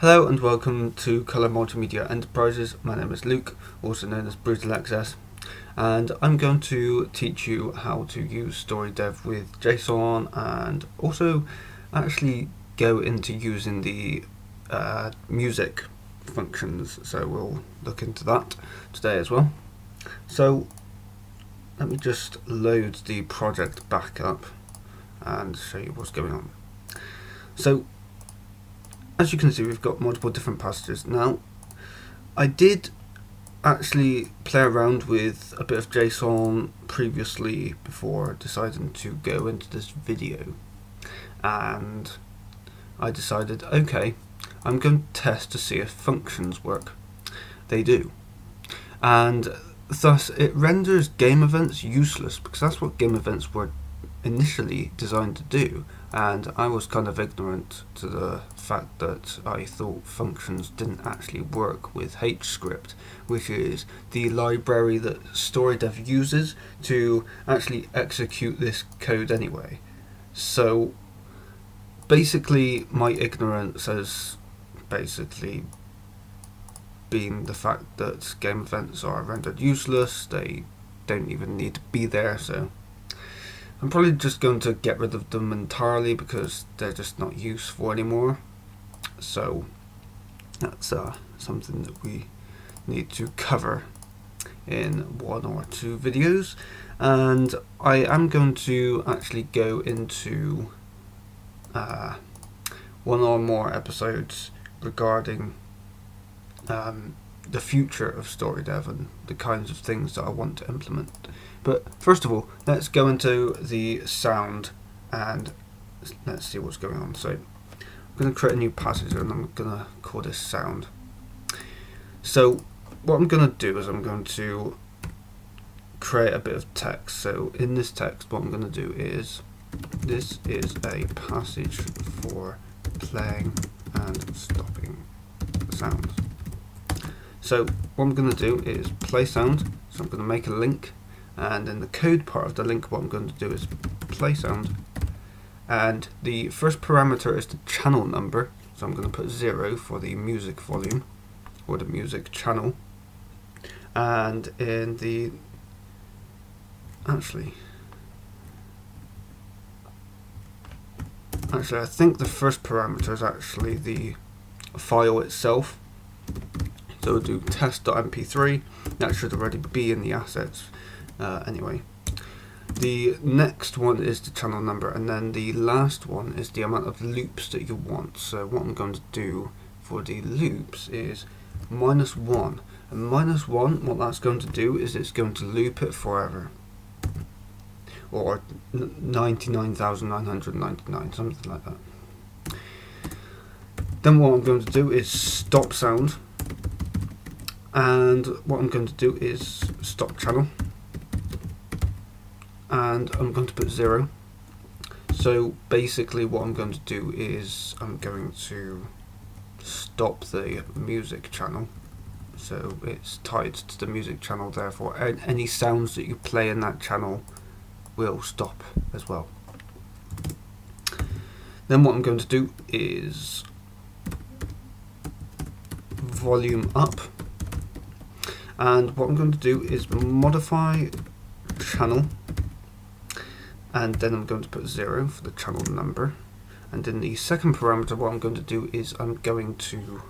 Hello and welcome to Colour Multimedia Enterprises. My name is Luke, also known as Brutal XS, and I'm going to teach you how to use StoryDev with JSON and also actually go into using the music functions. So we'll look into that today as well. So let me just load the project back up and show you what's going on. So as you can see, we've got multiple different passages. Now, I did actually play around with a bit of JSON previously before deciding to go into this video, and I decided, okay, I'm going to test to see if functions work. They do, and thus it renders game events useless, because that's what game events were initially designed to do. And I was kind of ignorant to the fact that I thought functions didn't actually work with HScript, which is the library that StoryDev uses to actually execute this code anyway. So basically my ignorance has basically been the fact that game events are rendered useless. They don't even need to be there, so I'm probably just going to get rid of them entirely because they're just not useful anymore. So that's something that we need to cover in one or two videos, and I am going to actually go into one or more episodes regarding the future of StoryDev and the kinds of things that I want to implement. But first of all, let's go into the sound and let's see what's going on. So I'm going to create a new passage and I'm going to call this sound. So what I'm going to do is I'm going to create a bit of text. So in this text, what I'm going to do is, this is a passage for playing and stopping sounds. So what I'm going to do is play sound. So I'm going to make a link, and in the code part of the link, what I'm going to do is play sound, and the first parameter is the channel number. So I'm going to put 0 for the music volume or the music channel, and in the actually I think the first parameter is actually the file itself. So we'll do test.mp3. That should already be in the assets anyway. The next one is the channel number, and then the last one is the amount of loops that you want. So what I'm going to do for the loops is -1. And -1, what that's going to do is it's going to loop it forever. Or 99,999, something like that. Then what I'm going to do is stop sound. And what I'm going to do is stop channel, and I'm going to put 0. So basically what I'm going to do is I'm going to stop the music channel, so it's tied to the music channel, therefore any sounds that you play in that channel will stop as well. Then what I'm going to do is volume up. And what I'm going to do is modify channel, and then I'm going to put 0 for the channel number. And in the second parameter, what I'm going to do is I'm going to